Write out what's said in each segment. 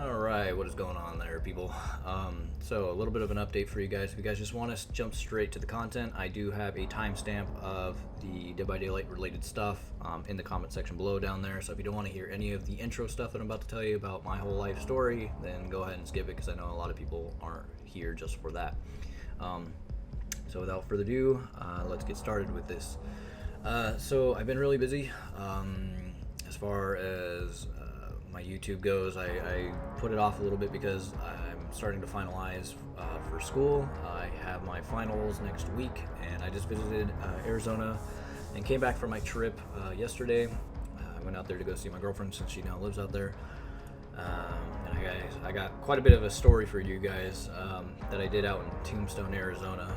Alright, what is going on there, people? So a little bit of an update for you guys. If you guys just want to jump straight to the content, I do have a timestamp of the Dead by Daylight related stuff in the comment section below down there. So if you don't want to hear any of the intro stuff that I'm about to tell you about my whole life story, then go ahead and skip it, because I know a lot of people aren't here just for that. So without further ado, let's get started with this. So I've been really busy as far as my YouTube goes. I put it off a little bit because I'm starting to finalize for school. I have my finals next week, and I just visited Arizona and came back from my trip yesterday. I went out there to go see my girlfriend since she now lives out there. And I got quite a bit of a story for you guys that I did out in Tombstone, Arizona.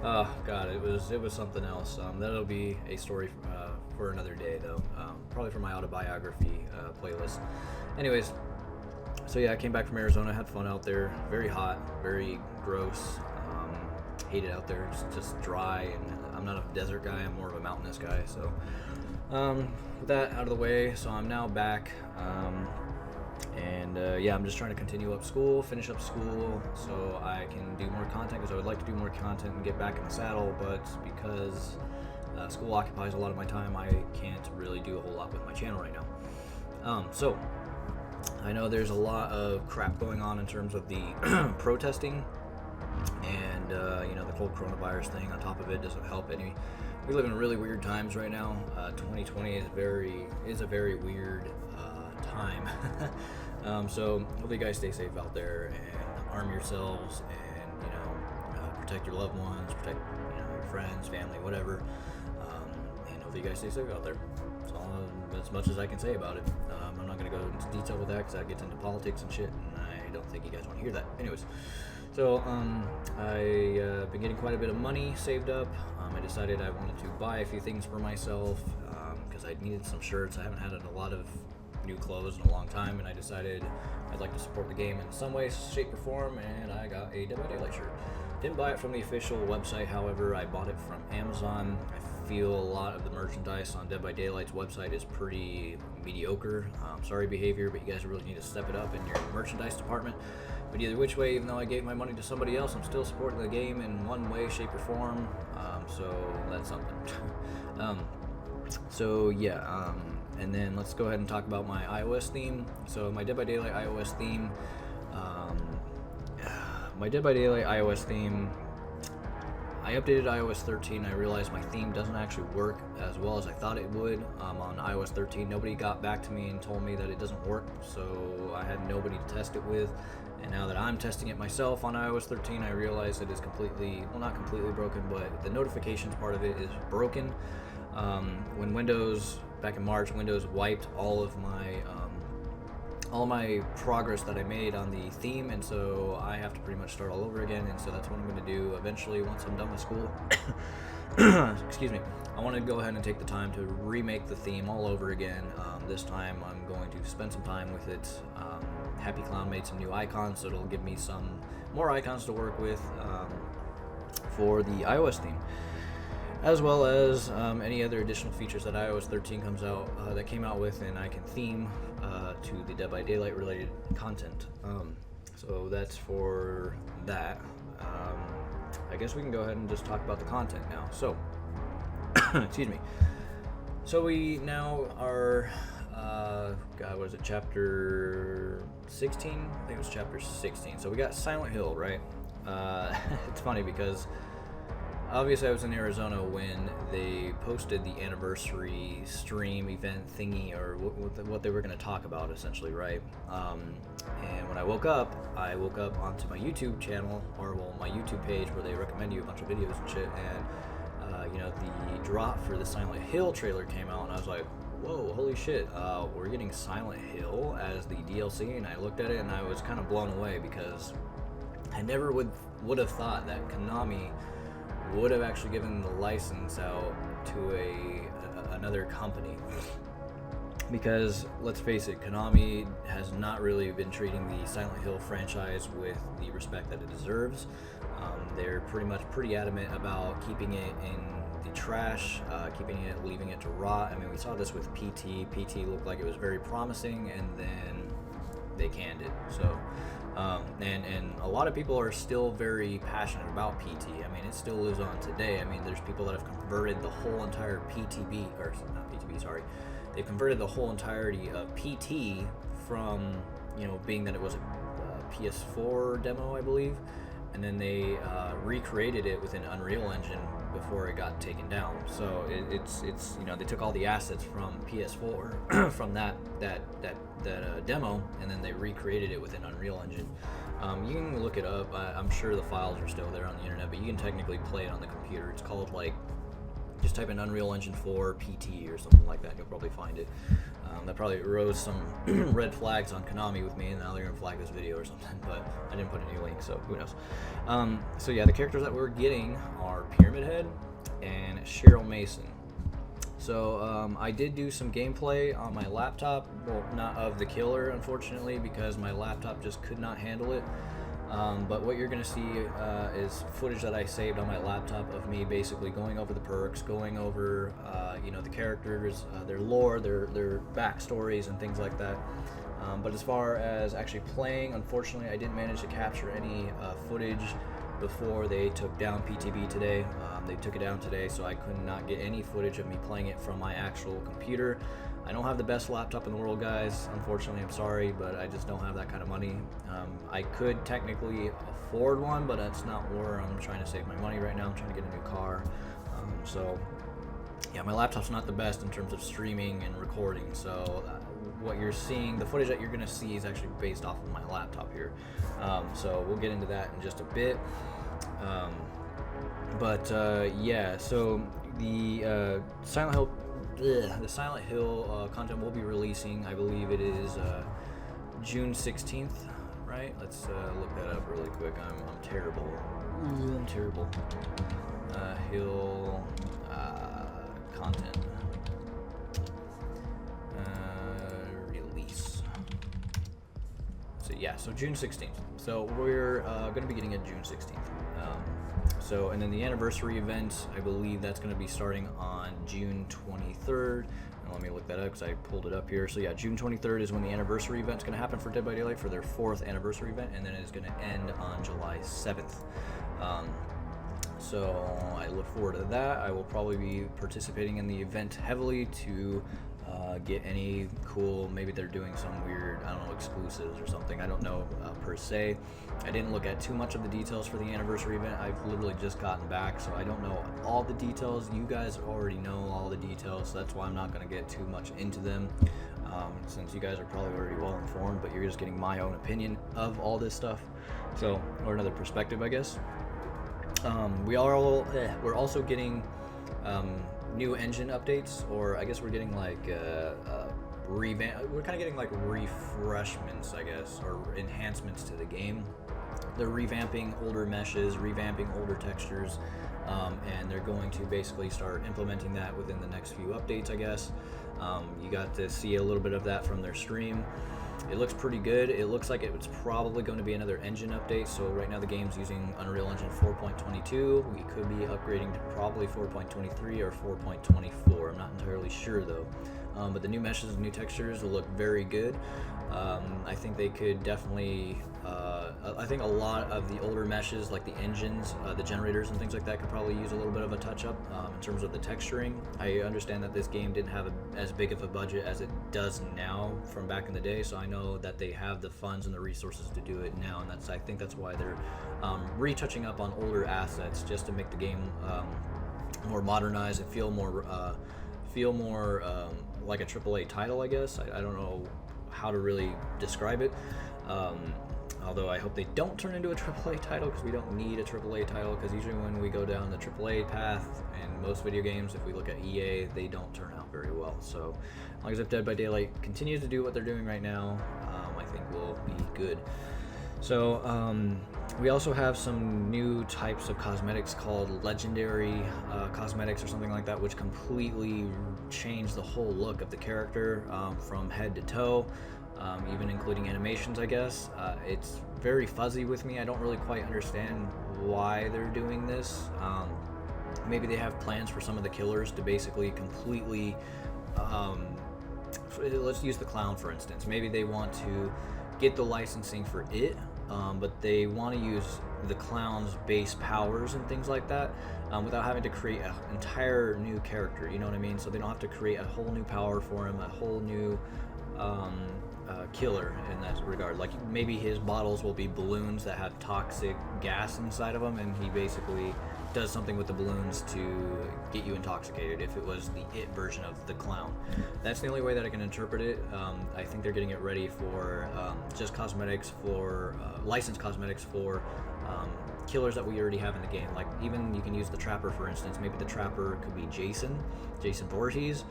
Oh God, it was something else. That'll be a story for another day, though. Probably for my autobiography playlist. Anyways, so yeah, I came back from Arizona, had fun out there. Very hot, very gross. Hate it out there. It's just dry, and I'm not a desert guy. I'm more of a mountainous guy. So with that out of the way, so I'm now back. Yeah, I'm just trying to continue up school, finish up school, so I can do more content, because I would like to do more content and get back in the saddle, but because school occupies a lot of my time, I can't really do a whole lot with my channel right now. So I know there's a lot of crap going on in terms of the protesting, and the whole coronavirus thing on top of it doesn't help any. We live in really weird times right now. 2020 is a very weird time. So hopefully you guys stay safe out there and arm yourselves, and protect your loved ones, protect your friends, family, whatever. And hopefully you guys stay safe out there. That's all, as much as I can say about it. I'm not going to go into detail with that, because that gets into politics and shit, and I don't think you guys want to hear that. Anyways, so I've been getting quite a bit of money saved up. I decided I wanted to buy a few things for myself, because I needed some shirts. I haven't had a lot of new clothes in a long time, and I decided I'd like to support the game in some way, shape, or form, and I got a Dead by Daylight shirt. Didn't buy it from the official website, however, I bought it from Amazon. I feel a lot of the merchandise on Dead by Daylight's website is pretty mediocre. Sorry behavior, but you guys really need to step it up in your merchandise department. But either which way, even though I gave my money to somebody else, I'm still supporting the game in one way, shape, or form. So that's something. And then let's go ahead and talk about my iOS theme. So my Dead by Daylight iOS theme, I updated iOS 13. I realized my theme doesn't actually work as well as I thought it would on iOS 13. Nobody got back to me and told me that it doesn't work, so I had nobody to test it with. And now that I'm testing it myself on iOS 13, I realize it is completely, well, not completely broken, but the notifications part of it is broken. When Windows, back in March, Windows wiped all my progress that I made on the theme, and so I have to pretty much start all over again. And so that's what I'm going to do eventually once I'm done with school. Excuse me. I want to go ahead and take the time to remake the theme all over again. This time I'm going to spend some time with it. Happy Clown made some new icons, so it'll give me some more icons to work with for the iOS theme, as well as any other additional features that iOS 13 came out with, and I can theme to the Dead by Daylight related content. So that's for that. I guess we can go ahead and just talk about the content now. So, excuse me. So we now are, what is it, chapter 16? I think it was chapter 16. So we got Silent Hill, right? It's funny because obviously I was in Arizona when they posted the anniversary stream event thingy, or what they were going to talk about, essentially, right? And when I woke up onto my YouTube channel, or my YouTube page, where they recommend you a bunch of videos and shit, and the drop for the Silent Hill trailer came out, and I was like, whoa, holy shit, we're getting Silent Hill as the DLC. And I looked at it and I was kind of blown away, because I never would have thought that Konami would have actually given the license out to another company. Because let's face it, Konami has not really been treating the Silent Hill franchise with the respect that it deserves. They're pretty adamant about keeping it in the trash, leaving it to rot. I mean, we saw this with PT. PT looked like it was very promising, and then they canned it. So, and a lot of people are still very passionate about PT. I mean, it still lives on today. I mean, there's people that have converted the whole entire PTB, or not PTB, sorry. They've converted the whole entirety of PT from, being that it was a PS4 demo, I believe, and then they recreated it within Unreal Engine before it got taken down. So it's they took all the assets from PS4 from that demo, and then they recreated it within Unreal Engine. You can look it up. I'm sure the files are still there on the internet, but you can technically play it on the computer. It's called, just type in Unreal Engine 4 PT or something like that, and you'll probably find it. That probably rose some red flags on Konami with me, and now they're gonna flag this video or something, but I didn't put any link, so who knows. So yeah, the characters that we're getting are Pyramid Head and Cheryl Mason. So I did do some gameplay on my laptop, well, not of the killer, unfortunately, because my laptop just could not handle it. But what you're going to see is footage that I saved on my laptop of me basically going over the perks, going over the characters, their lore, their backstories, and things like that. But as far as actually playing, unfortunately, I didn't manage to capture any footage before they took down PTB today. They took it down today, so I could not get any footage of me playing it from my actual computer. I don't have the best laptop in the world, guys. Unfortunately, I'm sorry, but I just don't have that kind of money. I could technically afford one, but that's not where I'm trying to save my money right now. I'm trying to get a new car. So yeah, my laptop's not the best in terms of streaming and recording. So what you're seeing, the footage that you're gonna see is actually based off of my laptop here. So we'll get into that in just a bit. Yeah, so the Silent Hill content will be releasing, I believe it is June 16th, right? Let's look that up really quick. I'm terrible. I'm terrible. Hill content. Release. So yeah, so June 16th. So we're going to be getting it June 16th. And then the anniversary event, I believe that's going to be starting on June 23rd. And let me look that up because I pulled it up here. So yeah, June 23rd is when the anniversary event is going to happen for Dead by Daylight for their 4th anniversary event, and then it's going to end on July 7th. So I look forward to that. I will probably be participating in the event heavily to get any cool, maybe they're doing some weird, I don't know, exclusives or something. I don't know per se. I didn't look at too much of the details for the anniversary event. I've literally just gotten back, so I don't know all the details. You guys already know all the details, so that's why I'm not going to get too much into them, since you guys are probably already well informed, but you're just getting my own opinion of all this stuff, so, or another perspective, I guess. We're also getting new engine updates, or I guess we're getting we're kind of getting like refreshments, I guess, or enhancements to the game. They're revamping older meshes, revamping older textures, and they're going to basically start implementing that within the next few updates, I guess. You got to see a little bit of that from their stream. It looks pretty good. It looks like it's probably going to be another engine update. So right now the game's using Unreal Engine 4.22. We could be upgrading to probably 4.23 or 4.24. I'm not entirely sure though. But the new meshes and new textures will look very good. I think they could definitely, I think a lot of the older meshes, like the engines, the generators and things like that, could probably use a little bit of a touch-up in terms of the texturing. I understand that this game didn't have as big of a budget as it does now from back in the day, so I know that they have the funds and the resources to do it now, and I think that's why they're retouching up on older assets just to make the game more modernized and feel more like a AAA title, I guess. I don't know how to really describe it. Although I hope they don't turn into a AAA title, because we don't need a AAA title, because usually when we go down the AAA path in most video games, if we look at EA, they don't turn out very well. So as long as if Dead by Daylight continues to do what they're doing right now, I think we'll be good. So we also have some new types of cosmetics called legendary cosmetics or something like that, which completely change the whole look of the character from head to toe, even including animations, I guess. It's very fuzzy with me. I don't really quite understand why they're doing this. maybe they have plans for some of the killers to basically completely, let's use the clown for instance. Maybe they want to get the licensing for it, but they want to use the clown's base powers and things like that, without having to create an entire new character, you know what I mean? So they don't have to create a whole new power for him, a whole new killer in that regard. Like maybe his bottles will be balloons that have toxic gas inside of them, and he basically does something with the balloons to get you intoxicated, if it was the it version of the clown. That's the only way that I can interpret it. I think they're getting it ready for just cosmetics, for licensed cosmetics for killers that we already have in the game. Like even you can use the Trapper for instance. Maybe the Trapper could be Jason Voorhees,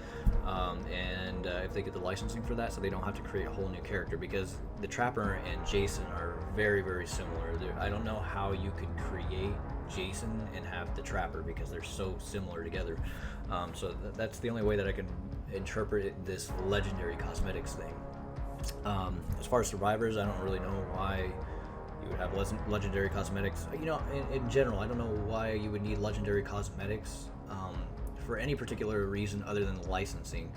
and if they get the licensing for that, so they don't have to create a whole new character, because the Trapper and Jason are very, very similar. I don't know how you could create Jason and have the Trapper, because they're so similar together. So that's the only way that I can interpret this legendary cosmetics thing. As far as survivors, I don't really know why you would have legendary cosmetics. You know, in general, I don't know why you would need legendary cosmetics for any particular reason other than licensing.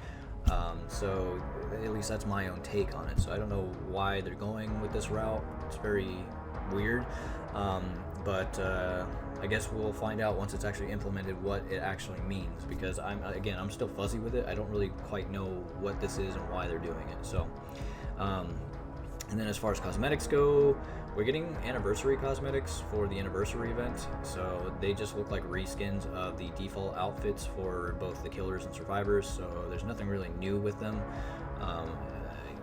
So at least that's my own take on it. So I don't know why they're going with this route. It's very weird. But I guess we'll find out once it's actually implemented what it actually means, because I'm still fuzzy with it. I don't really quite know what this is and why they're doing it. So and then as far as cosmetics go, we're getting anniversary cosmetics for the anniversary event. So they just look like reskins of the default outfits for both the killers and survivors. So there's nothing really new with them.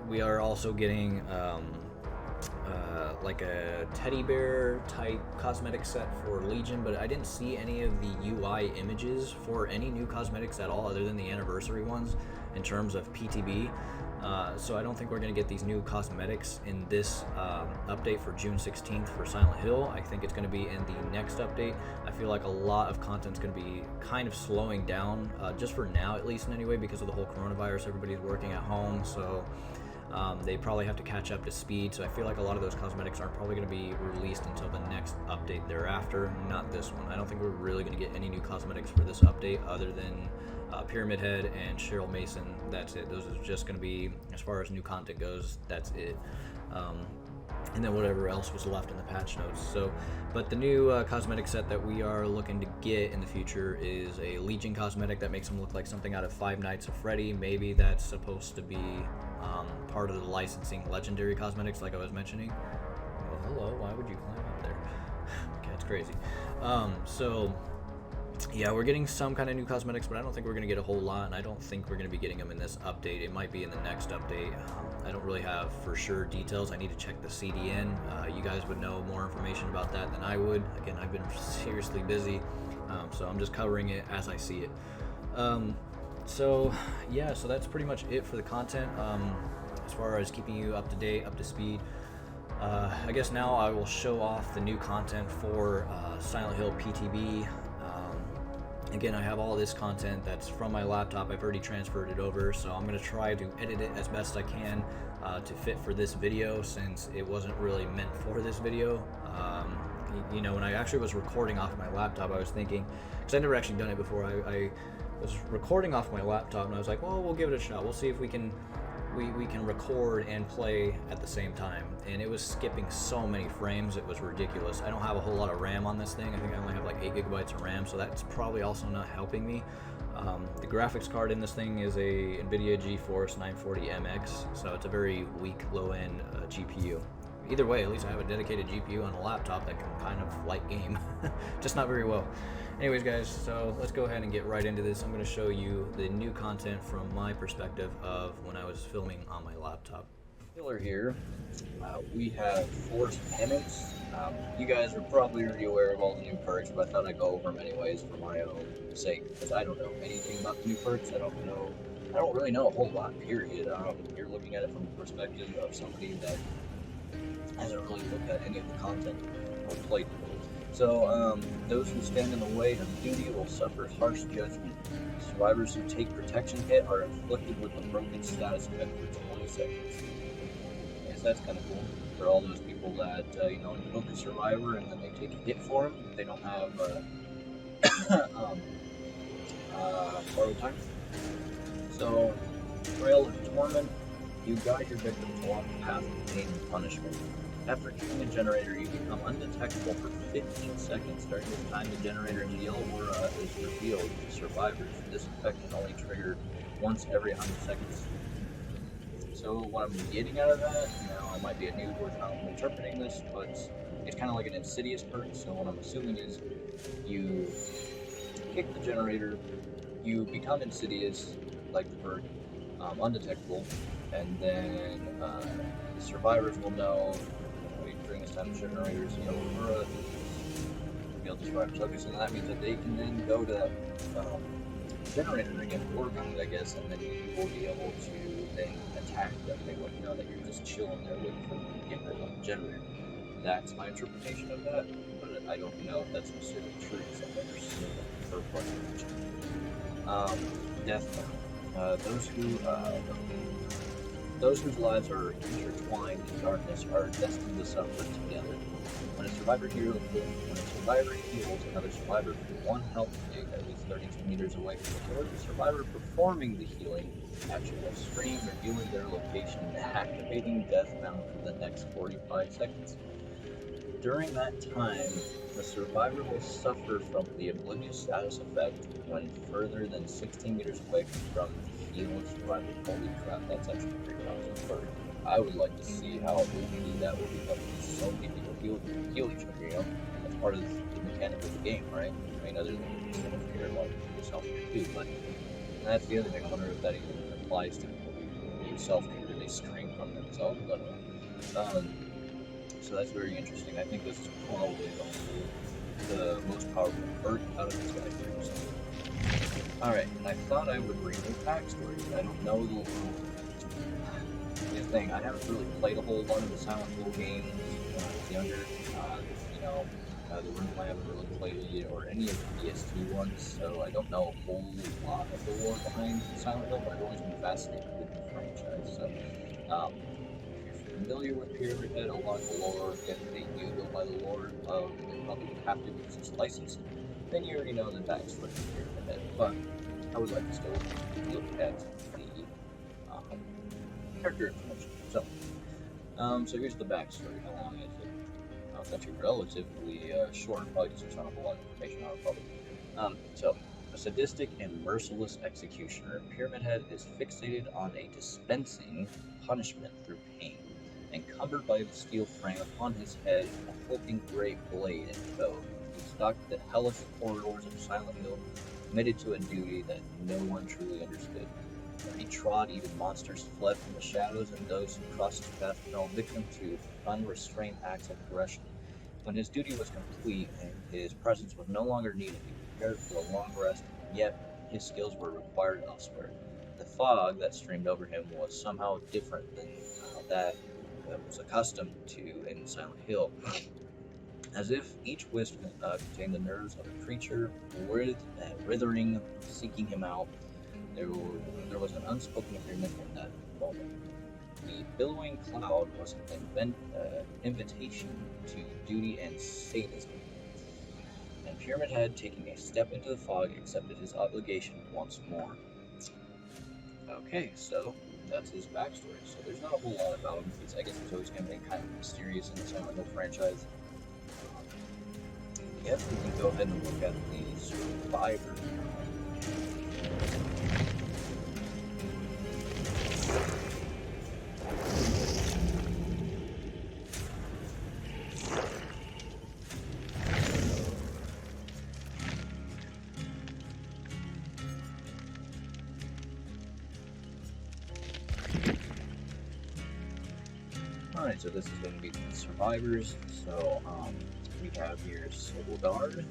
We are also getting like a teddy bear type cosmetic set for Legion, but I didn't see any of the UI images for any new cosmetics at all other than the anniversary ones in terms of PTB. So I don't think we're going to get these new cosmetics in this update for June 16th for Silent Hill. I think it's going to be in the next update. I feel like a lot of content's going to be kind of slowing down, just for now at least in any way, because of the whole coronavirus. Everybody's working at home, so they probably have to catch up to speed. So I feel like a lot of those cosmetics aren't probably going to be released until the next update thereafter, not this one. I don't think we're really going to get any new cosmetics for this update other than Pyramid Head and Cheryl Mason. That's it. Those are just going to be, as far as new content goes, that's it. And then whatever else was left in the patch notes. So, but the new cosmetic set that we are looking to get in the future is a Legion cosmetic that makes him look like something out of Five Nights at Freddy. Maybe that's supposed to be part of the licensing legendary cosmetics, like I was mentioning. Oh, hello. Why would you climb up there? Okay, it's crazy. So yeah, we're getting some kind of new cosmetics, but I don't think we're going to get a whole lot, and I don't think we're going to be getting them in this update. It might be in the next update. I don't really have for sure details. I need to check the CDN. You guys would know more information about that than I would. Again, I've been seriously busy, so I'm just covering it as I see it. So yeah, so that's pretty much it for the content. As far as keeping you up to date, up to speed, I guess now I will show off the new content for Silent Hill PTB. Again, I have all this content that's from my laptop. I've already transferred it over, so I'm going to try to edit it as best I can to fit for this video, since it wasn't really meant for this video. You know, when I actually was recording off my laptop, I was thinking, because I've never actually done it before, I was recording off my laptop, and I was like, well, we'll give it a shot. We'll see if we can record and play at the same time. And it was skipping so many frames, it was ridiculous. I don't have a whole lot of RAM on this thing. I think I only have like 8 gigabytes of RAM, so that's probably also not helping me. The graphics card in this thing is a NVIDIA GeForce 940MX, so it's a very weak low-end GPU. Either way, at least I have a dedicated GPU on a laptop that can kind of light game, just not very well. Anyways, guys, so let's go ahead and get right into this. I'm going to show you the new content from my perspective of when I was filming on my laptop. Killer here, we have Forced Penance. You guys are probably already aware of all the new perks, but I thought I'd go over them anyways for my own sake, because I don't know anything about the new perks. I don't really know a whole lot, period. You're looking at it from the perspective of somebody that hasn't really looked at any of the content or played with it. So, those who stand in the way of duty will suffer harsh judgment. Survivors who take protection hit are inflicted with a broken status effect for 20 seconds. Yes, that's kind of cool. For all those people that, you know, invoke a survivor and then they take a hit for them, they don't have um, borrowed time. So, Trail of Torment, you guide your victims along the path of pain and punishment. After killing a generator, you become undetectable for 15 seconds. During this time, the generator's yellow aura is revealed to survivors. This effect can only trigger once every 100 seconds. So what I'm getting out of that, now I might be a noob with how I'm interpreting this, but it's kind of like an insidious perk. So what I'm assuming is you kick the generator, you become insidious, like the perk, undetectable, and then the survivors will know. During this time, the generator's yellow aura is revealed to survivors. Okay, so that means that they can then go to that generator again, work on it, I guess, and then you will be able to then attack them. They wouldn't know that you're just chilling there waiting for them to get rid of the generator. That's my interpretation of that, but I don't know if that's necessarily true because I've never seen it for part. Deathbound. Those whose lives are intertwined in darkness are destined to suffer together. When a survivor heals, another survivor from one health state at least 32 meters away from the killer, the survivor performing the healing action will scream, revealing their location and activating Deathbound for the next 45 seconds. During that time, the survivor will suffer from the oblivious status effect when further than 16 meters away from the healed survivor. Holy crap, that's actually pretty awesome perk. I would like to see how OP that would become. So many people heal each other, you know? That's part of the mechanic of the game, right? I mean, other than self-care, a lot of people self-care too, but that's the other thing. I wonder if that even applies to people who use self-care. They scream from themselves, but so that's very interesting. I think this is probably the most powerful perk out of this guy. So. Alright, and I thought I would read the backstory. I don't know the thing. I haven't really played a whole lot of the Silent Hill games when I was younger. The reason I haven't really played it or any of the PS2 ones, so I don't know a whole lot of the lore behind Silent Hill, but I've always been fascinated with the franchise. So, if you're familiar with Pyramid Head, a lot of the lore, if they do go by the lore, they probably would have to because it's licensed, then you already know the backstory of Pyramid Head. But I would like to still look at the character information. So here's the backstory. How long is it? It's actually relatively short, probably because there's not a whole lot of information on it, probably. So, a sadistic and merciless executioner, Pyramid Head is fixated on dispensing punishment through pain. Encumbered by the steel frame upon his head and a hulking great blade in tow, he stalked the hellish corridors of Silent Hill, committed to a duty that no one truly understood. Where he trod, even monsters fled from the shadows, and those who crossed his path fell victim to unrestrained acts of aggression. When his duty was complete and his presence was no longer needed, he prepared for a long rest, yet his skills were required elsewhere. The fog that streamed over him was somehow different than that was accustomed to in Silent Hill. As if each wisp contained the nerves of a creature, writhing, seeking him out, there was an unspoken agreement in that moment. The billowing cloud was an invitation to duty and sadism, and Pyramid Head, taking a step into the fog, accepted his obligation once more. Okay, so that's his backstory. So there's not a whole lot about him. I guess he's always going to be kind of mysterious in the Silent Hill franchise. Yes, we can go ahead and look at the survivor. Alright, so this is going to be the survivors. So, we have here Soldard.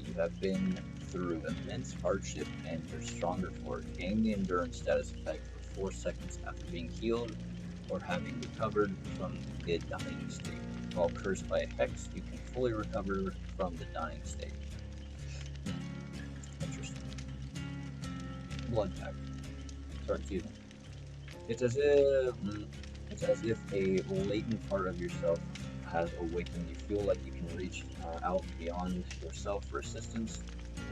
You have been through immense hardship and you're stronger for it. Gain the endurance status effect for 4 seconds after being healed or having recovered from the dying state. While cursed by a hex, you can fully recover from the dying state. Interesting. Blood pact. Sorry, excuse me. It's as if a latent part of yourself has awakened. You feel like you can reach out beyond yourself for assistance,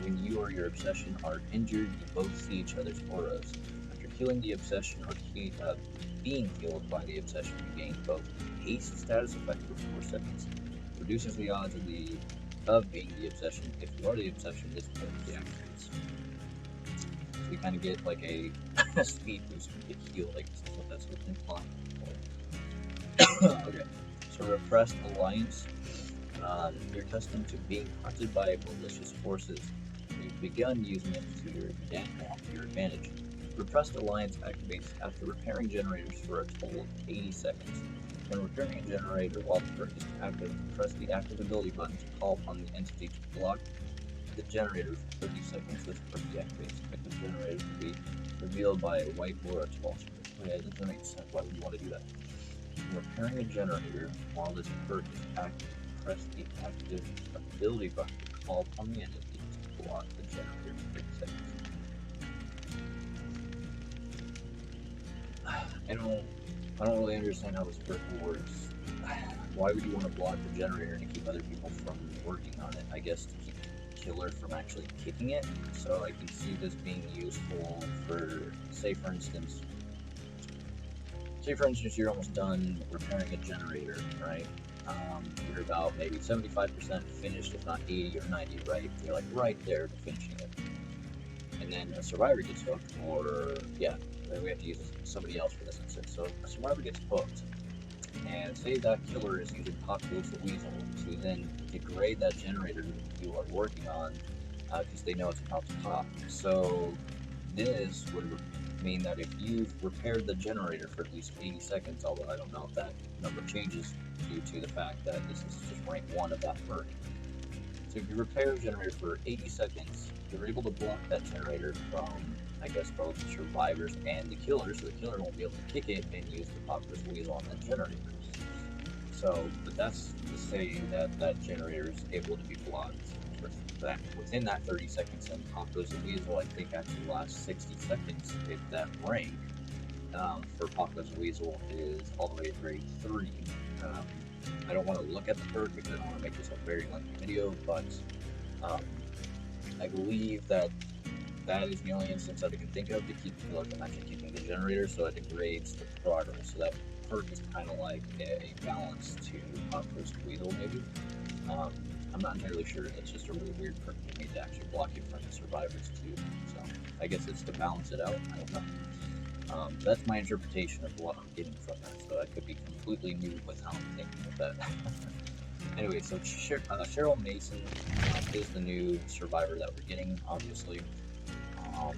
When you or your obsession are injured, you both see each other's auras. After killing the obsession or being killed by the obsession, you gain both haste status effect for 4 seconds, reduces the odds of being the obsession. If you are the obsession, this mode deactivates. So you kind of get like a speed boost when you get healed, I guess that's what that's implying. Okay, so repressed alliance. You're accustomed to being haunted by malicious forces. You've begun using it to your advantage. Repressed alliance activates after repairing generators for a total of 80 seconds. When repairing a generator while the perk is active, press the active ability button to call upon the entity to block the generator for 30 seconds. This perk deactivates. The generator will be revealed by a white aura to all spirits. Okay, that doesn't make sense. Why would you want to do that? Repairing a generator while this perk is active, press the active ability button to call upon the entity to block the generator for 30 seconds. I don't really understand how this perk works. Why would you want to block the generator to keep other people from working on it? I guess to keep the killer from actually kicking it. So I can see this being useful for, say for instance, you're almost done repairing a generator, right? You're about maybe 75% finished, if not 80 or 90, right? You're like right there to finishing it. And then a survivor gets hooked, or, yeah, we have to use somebody else for this instance. So a survivor gets hooked, and say that killer is using Pop Goes the Weasel to then degrade that generator that you are working on, because they know it's about to pop. So this would mean that if you've repaired the generator for at least 80 seconds, although I don't know if that number changes due to the fact that this is just rank 1 of that perk. So if you repair a generator for 80 seconds, you're able to block that generator from, I guess, both the survivors and the killer, so the killer won't be able to kick it and use the Pop Goes the Weasel on that generator. So, but that's to say that that generator is able to be blocked within that 30 seconds, and Pop Goes the Weasel, I think, actually lasts 60 seconds if that rank for Pop Goes the Weasel is all the way to grade 3. I don't want to look at the perk because I don't want to make this a very lengthy video, but I believe that is the only instance that I can think of to keep the killer from actually kicking the generator, so it degrades the progress. So that perk is kind of like a balance to Pop Goes the Weasel, maybe. I'm not entirely sure. It's just a really weird perk for me to actually block it from the survivors too. So I guess it's to balance it out. I don't know. That's my interpretation of what I'm getting from that. So that could be completely new with how I'm thinking of that. Anyway, so Cheryl Mason is the new survivor that we're getting, obviously. I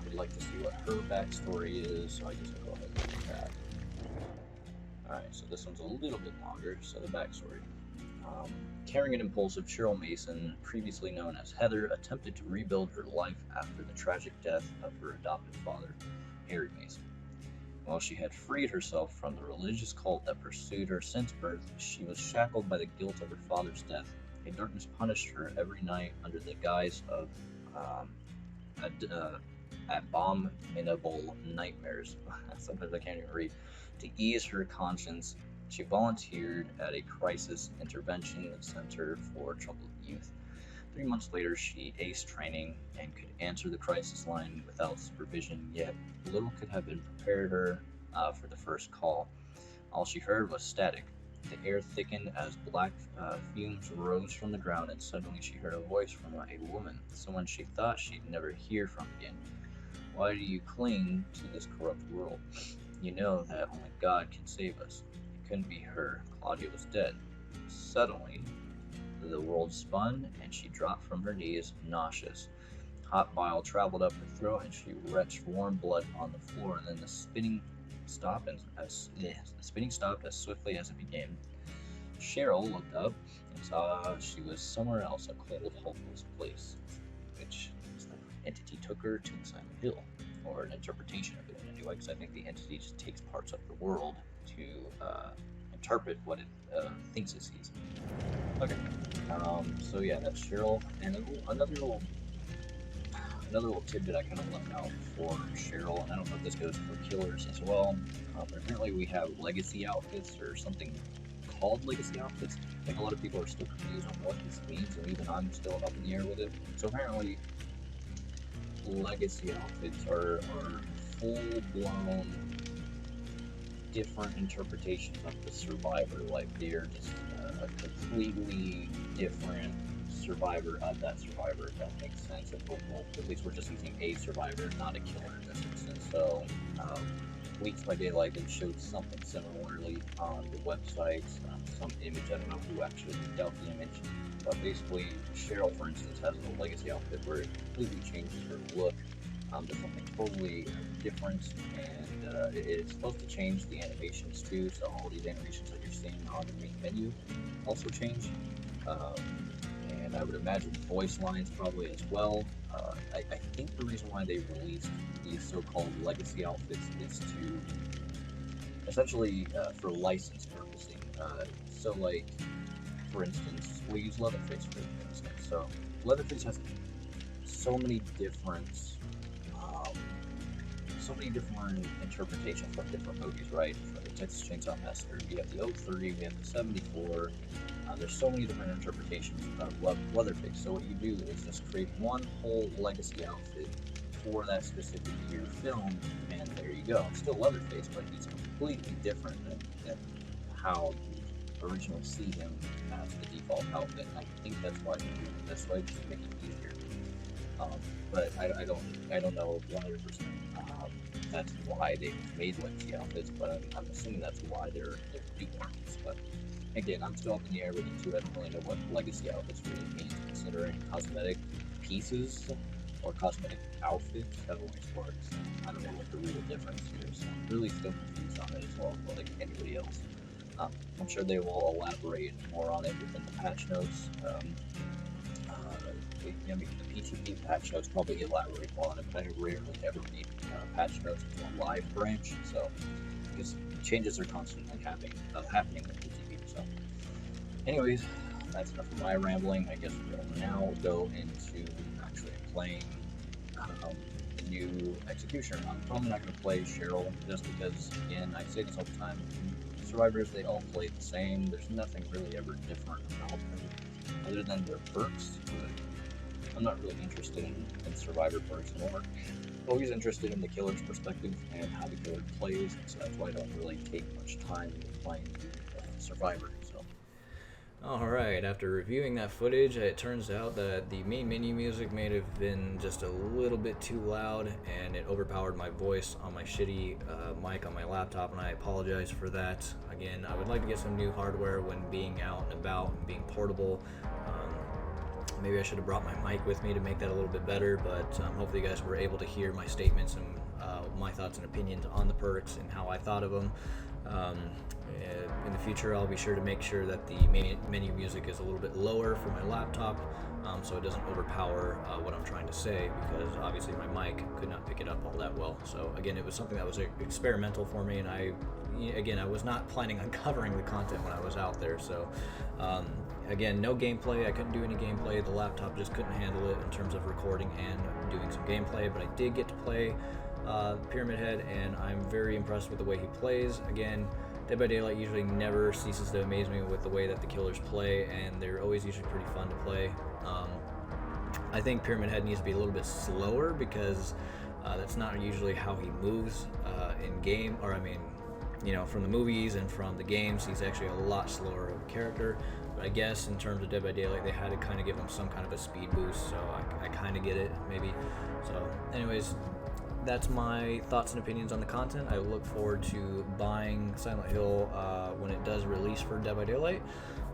would like to see what her backstory is, so I guess I'll go ahead and look at that. Alright, so this one's a little bit longer, so the backstory. Caring and impulsive Cheryl Mason, previously known as Heather, attempted to rebuild her life after the tragic death of her adopted father, Harry Mason. While she had freed herself from the religious cult that pursued her since birth, she was shackled by the guilt of her father's death. A darkness punished her every night under the guise of abominable nightmares. Sometimes I can't even read. To ease her conscience, she volunteered at a crisis intervention center for troubled youth. 3 months later, she aced training and could answer the crisis line without supervision, yet little could have been prepared her for the first call. All she heard was static. The air thickened as black fumes rose from the ground, and suddenly she heard a voice from a woman, someone she thought she'd never hear from again. Why do you cling to this corrupt world? You know that only God can save us. It couldn't be her. Claudia was dead. Suddenly, the world spun, and she dropped from her knees, nauseous. Hot bile traveled up her throat, and she retched warm blood on the floor. And then the spinning stopped as swiftly as it began. Cheryl looked up and saw she was somewhere else, a cold, hopeless place, which means the entity took her to the Silent Hill, or an interpretation of it anyway, because I think the entity just takes parts of the world to interpret what it thinks it sees. Okay, so yeah, that's Cheryl, and another little tidbit I kind of left out for Cheryl, and I don't know if this goes for killers as well, but apparently we have legacy outfits or something called legacy outfits. I think a lot of people are still confused on what this means, and even I'm still up in the air with it. So apparently, legacy outfits are full-blown different interpretations of the survivor. Like they're just a completely different survivor of that survivor, if that makes sense. At least we're just using a survivor, not a killer in this instance. So Weeks by Daylight, they showed something similarly on the website, some image. I don't know who actually leaked out the image, but basically Cheryl, for instance, has a legacy outfit where it completely changes her look to something totally different, and it's supposed to change the animations too. So all these animations that you're seeing on the main menu also change, and I would imagine voice lines probably as well. I think the reason why they released these so-called legacy outfits is to essentially for license purposing. So like, for instance, we'll use Leatherface for instance. So Leatherface has so many different interpretations from different movies, right? From the Texas Chainsaw Massacre, we have the 03, we have the 74. There's so many different interpretations of Leatherface. So what you do is just create one whole legacy outfit for that specific year film, and there you go. It's still Leatherface, but he's completely different than how you originally see him as the default outfit. I think that's why they're doing it this way, just to make it easier. But I don't know 100%. That's why they made legacy outfits, but I'm assuming that's why they're doing this. But again, I'm still up in the air with you too. I don't really know what legacy outfits really mean, considering cosmetic pieces or cosmetic outfits have always worked. I don't know what the real difference here is. So I'm really still confused on it as well, like anybody else. I'm sure they will elaborate more on it within the patch notes. I mean, the PTB patch notes probably elaborate more on it, but I rarely ever read patch notes into a live branch, so because changes are constantly happening with PTB. So, anyways, that's enough of my rambling. I guess we'll now go into actually playing the new Executioner. I'm probably not going to play Cheryl just because, again, I say this all the time. Survivors, they all play the same. There's nothing really ever different about them other than their perks. But I'm not really interested in survivor perks anymore. I'm always interested in the killer's perspective and how the killer plays, so that's why I don't really take much time playing survivor. So. Alright, after reviewing that footage, it turns out that the main menu music may have been just a little bit too loud, and it overpowered my voice on my shitty mic on my laptop, and I apologize for that. Again, I would like to get some new hardware when being out and about and being portable. Maybe I should have brought my mic with me to make that a little bit better, but hopefully you guys were able to hear my statements and my thoughts and opinions on the perks and how I thought of them. In the future, I'll be sure to make sure that the menu music is a little bit lower for my laptop, so it doesn't overpower what I'm trying to say, because obviously my mic could not pick it up all that well. So again, it was something that was experimental for me, and I was not planning on covering the content when I was out there. So again, no gameplay. I couldn't do any gameplay. The laptop just couldn't handle it in terms of recording and doing some gameplay, but I did get to play Pyramid Head, and I'm very impressed with the way he plays. Again, Dead by Daylight usually never ceases to amaze me with the way that the killers play, and they're always usually pretty fun to play. I think Pyramid Head needs to be a little bit slower, because that's not usually how he moves in game, or I mean, from the movies and from the games, he's actually a lot slower of a character. But I guess in terms of Dead by Daylight, they had to kind of give him some kind of a speed boost, so I kind of get it, maybe. So anyways, that's my thoughts and opinions on the content. I look forward to buying Silent Hill when it does release for Dead by Daylight.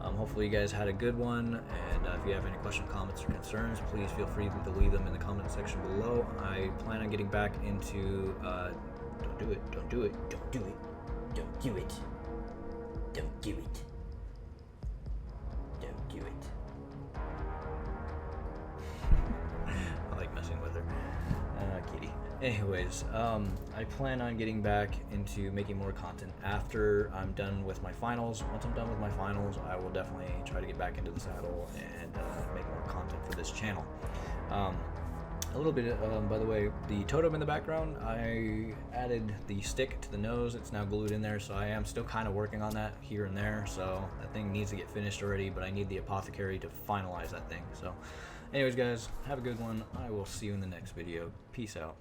Hopefully you guys had a good one, and if you have any questions, comments, or concerns, please feel free to leave them in the comment section below. I plan on getting back into don't do it, don't do it, don't do it, don't do it, don't do it, don't do it. I like messing with her. Kitty. Anyways, I plan on getting back into making more content after I'm done with my finals. Once I'm done with my finals, I will definitely try to get back into the saddle and make more content for this channel. A little bit, by the way, the totem in the background, I added the stick to the nose. It's now glued in there, so I am still kind of working on that here and there. So that thing needs to get finished already, but I need the apothecary to finalize that thing. So anyways, guys, have a good one. I will see you in the next video. Peace out.